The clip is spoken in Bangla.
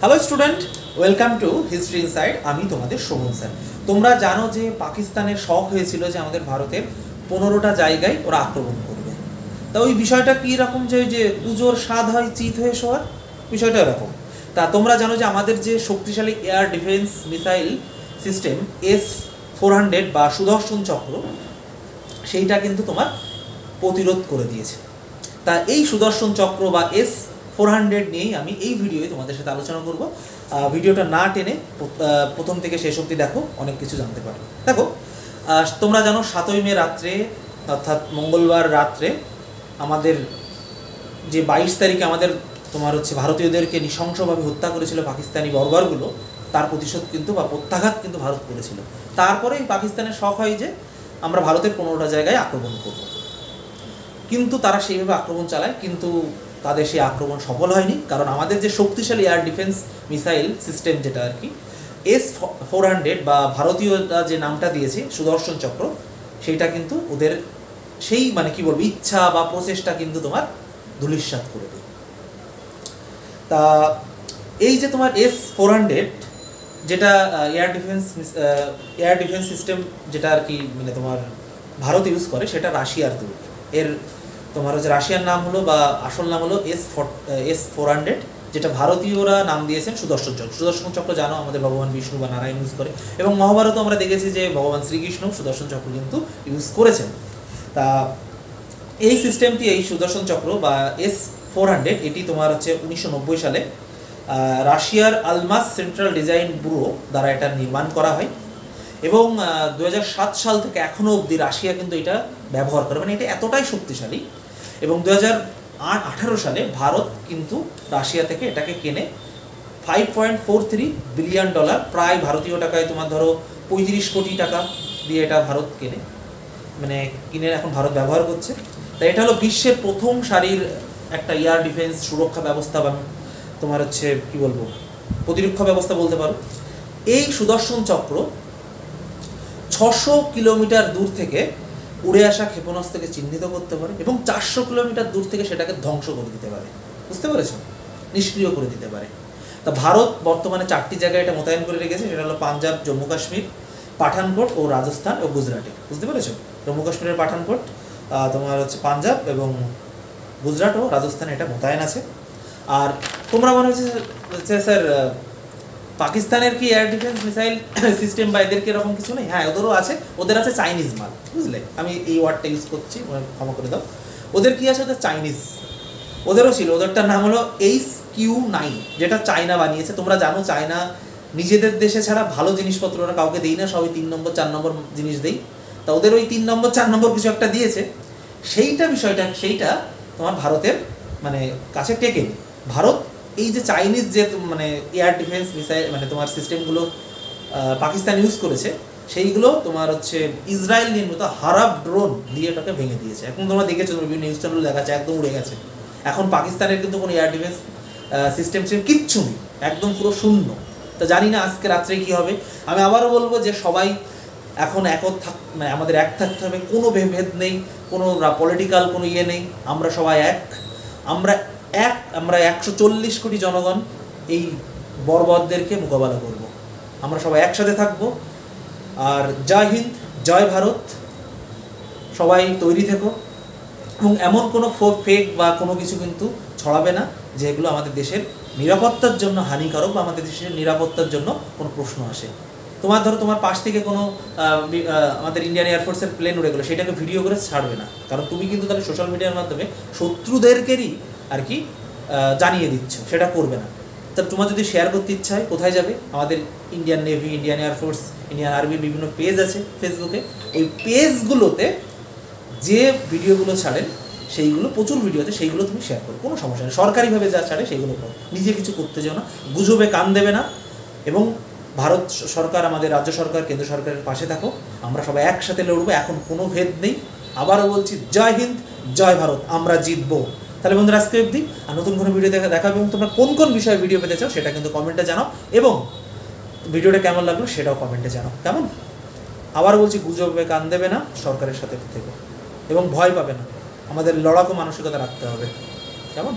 Hello student, welcome to history inside. আমি তোমাদের শোভন স্যার। তোমরা জানো যে পাকিস্তানের শখ হয়েছিল যে আমাদের ভারতের 15টা জায়গায় ওরা আক্রমণ করবে। তা ওই বিষয়টা কী রকম, যে ওই যে পুজোর স্বাদ হয় চিত হয়ে শোয়ার, বিষয়টা এরকম। তা তোমরা জানো যে আমাদের যে শক্তিশালী air defence missile system S-400 বা সুদর্শন চক্র, সেইটা কিন্তু তোমার প্রতিরোধ করে দিয়েছে। তা এই সুদর্শন চক্র বা S-400 নিয়েই আমি এই ভিডিওয়ে তোমাদের সাথে আলোচনা করব। ভিডিওটা না টেনে প্রথম থেকে শেষ অবধি দেখো, অনেক কিছু জানতে পারবে। দেখো, তোমরা জানো 7ই মে রাত্রে, অর্থাৎ মঙ্গলবার রাত্রে, আমাদের যে 22 তারিখে আমাদের তোমার ভারতীয়দেরকে নৃশংসভাবে হত্যা করেছিল পাকিস্তানি বর্বরগুলো, তার প্রতিশোধ কিন্তু বা প্রত্যাঘাত কিন্তু ভারত করেছিল। তারপরে এই পাকিস্তানের শখ হয় যে আমরা ভারতের 15টা জায়গায় আক্রমণ করব। কিন্তু তারা সেইভাবে আক্রমণ চালায়, কিন্তু তাদের সেই আক্রমণ সফল হয়নি। কারণ আমাদের যে শক্তিশালী এয়ার ডিফেন্স মিসাইল সিস্টেম, যেটা আর কি S-400 বা ভারতীয়রা যে নামটা দিয়েছে সুদর্শন চক্র, সেইটা কিন্তু ওদের সেই কি বলবো ইচ্ছা বা প্রচেষ্টা কিন্তু তোমার ধূলিসাৎ করে দেয়। তা এই যে তোমার S-400 যেটা এয়ার ডিফেন্স সিস্টেম যেটা আর কি তোমার ভারত ইউজ করে, সেটা রাশিয়ার তৈরি। এর তোমার রাশিয়ার নাম হলো বা আসল নাম হলো S-400, যেটা ভারতীয়রা নাম দিয়েছেন সুদর্শন চক্র। সুদর্শন চক্র জানো আমাদের ভগবান বিষ্ণু বা নারায়ণ ইউজ করে, এবং মহাভারতও আমরা দেখেছি যে ভগবান শ্রীকৃষ্ণ সুদর্শন চক্র কিন্তু ইউজ করেছেন। তা এই সিস্টেমটি, এই সুদর্শন চক্র বা S-400, এটি তোমার 1990 সালে রাশিয়ার আলমাস সেন্ট্রাল ডিজাইন ব্যুরো দ্বারা এটা নির্মাণ করা হয়, এবং 2007 সাল থেকে এখনও অবধি রাশিয়া কিন্তু এটা ব্যবহার করে। এটা এতটাই শক্তিশালী। এবং 2018 সালে ভারত কিন্তু রাশিয়া থেকে এটাকে কেনে $5.43 বিলিয়ন, প্রায় ভারতীয় টাকায় তোমার ধরো 35 কোটি টাকা দিয়ে এটা ভারত কেনে, কিনে এখন ভারত ব্যবহার করছে। তাই এটা হলো বিশ্বের প্রথম সারির একটা এয়ার ডিফেন্স সুরক্ষা ব্যবস্থা বা তোমার কি বলবো প্রতিরক্ষা ব্যবস্থা বলতে পারো। এই সুদর্শন চক্র 600 কিলোমিটার দূর থেকে উড়ে আসা ক্ষেপণাস্ত্রকে চিহ্নিত করতে পারে, এবং 400 কিলোমিটার দূর থেকে সেটাকে ধ্বংস করে দিতে পারে। বুঝতে পেরেছ? নিষ্ক্রিয় করে দিতে পারে। তা ভারত বর্তমানে 4টি জায়গায় এটা মোতায়েন করে রেখেছে। সেটা হলো পাঞ্জাব, জম্মু কাশ্মীর, পাঠানকোট ও রাজস্থান ও গুজরাটে। বুঝতে পেরেছো? জম্মু কাশ্মীরের পাঠানকোট, তোমার পাঞ্জাব এবং গুজরাট ও রাজস্থানে এটা মোতায়েন আছে। আর তোমরা মনে হচ্ছে স্যার পাকিস্তানের কি এয়ার ডিফেন্স মিসাইল সিস্টেম বা এদেরকে এরকম কিছু নেই? হ্যাঁ, ওদেরও আছে। ওদের আছে চাইনিজ মাল। বুঝলে, আমি এই ওয়ার্ডটা ইউজ করছি, ক্ষমা করে দাও। ওদের কি আছে? ওদের চাইনিজ। ওদেরও ছিল। ওদেরটার নাম হলো HQ-9, যেটা চায়না বানিয়েছে। তোমরা জানো চায়না নিজেদের দেশে ছাড়া ভালো জিনিসপত্র ওরা কাউকে দেই না, সবই 3 নম্বর 4 নম্বর জিনিস দেই। তা ওদের ওই 3 নম্বর 4 নম্বর কিছু একটা দিয়েছে, সেইটা তোমার ভারতের কাছে টেকেনি। ভারত এই যে চাইনিজ যে এয়ার ডিফেন্স মিসাইল তোমার সিস্টেমগুলো পাকিস্তান ইউজ করেছে, সেইগুলো তোমার ইসরায়েল নির্মিত হারাব ড্রোন দিয়ে এটাকে ভেঙে দিয়েছে। এখন তোমরা দেখেছো, বিভিন্ন নিউজ চ্যানেল দেখাচ্ছে, একদম উড়ে গেছে। এখন পাকিস্তানের কিন্তু কোনো এয়ার ডিফেন্স সিস্টেম কিচ্ছু নেই, একদম পুরো শূন্য। তো জানি না আজকে রাত্রে কী হবে। আমি আবারও বলবো যে সবাই এখন আমাদের এক থাকতে হবে। কোনো ভেদ নেই, কোনো পলিটিক্যাল কোনো ইয়ে নেই। আমরা সবাই এক। আমরা 140 কোটি জনগণ এই বর্বরদেরকে মোকাবেলা করব। আমরা সবাই একসাথে থাকব। আর জয় হিন্দ, জয় ভারত। সবাই তৈরি থেকো, এবং এমন কোনো ফেক বা কোনো কিছু কিন্তু ছড়াবে না যেগুলো আমাদের দেশের নিরাপত্তার জন্য হানিকারক বা আমাদের দেশের নিরাপত্তার জন্য কোনো প্রশ্ন আসে। তোমার পাশ থেকে কোনো আমাদের ইন্ডিয়ান এয়ারফোর্সের প্লেন উড়ে গেলো, সেটাকে ভিডিও করে ছাড়বে না। কারণ তুমি কিন্তু তাহলে সোশ্যাল মিডিয়ার মাধ্যমে শত্রুদেরকেই আর কি জানিয়ে দিচ্ছ, সেটা করবে না। তাহলে তোমার যদি শেয়ার করতে ইচ্ছা হয়, কোথায় যাবে? আমাদের Indian navy, Indian air force, Indian আর্মির বিভিন্ন পেজ আছে ফেসবুকে। ওই পেজগুলোতে যে ভিডিওগুলো ছাড়েন, সেইগুলো প্রচুর ভিডিওতে, সেইগুলো তুমি শেয়ার করো, কোনো সমস্যা নেই। সরকারিভাবে যা ছাড়ে সেইগুলো করো, নিজে কিছু করতে যাও না, গুজবে কান দেবে না। এবং ভারত সরকার, আমাদের রাজ্য সরকার, কেন্দ্র সরকারের পাশে থাকো। আমরা সবাই একসাথে লড়বো। এখন কোনো ভেদ নেই। আবারও বলছি, জয় হিন্দ, জয় ভারত। আমরা জিতবো। তাহলে বন্ধুরা, আজকে অবধি। আর নতুন কোনো ভিডিও দেখাবে, এবং তোমরা কোন কোন বিষয়ে ভিডিও পেতে চাও সেটা কিন্তু কমেন্টে জানাও, এবং ভিডিওটা কেমন লাগলো সেটাও কমেন্টে জানাও। কেমন? আবার বলছি, গুজবে কান দেবে না, সরকারের সাথে থেকো, এবং ভয় পাবে না। আমাদের লড়াকু মানসিকতা রাখতে হবে। কেমন?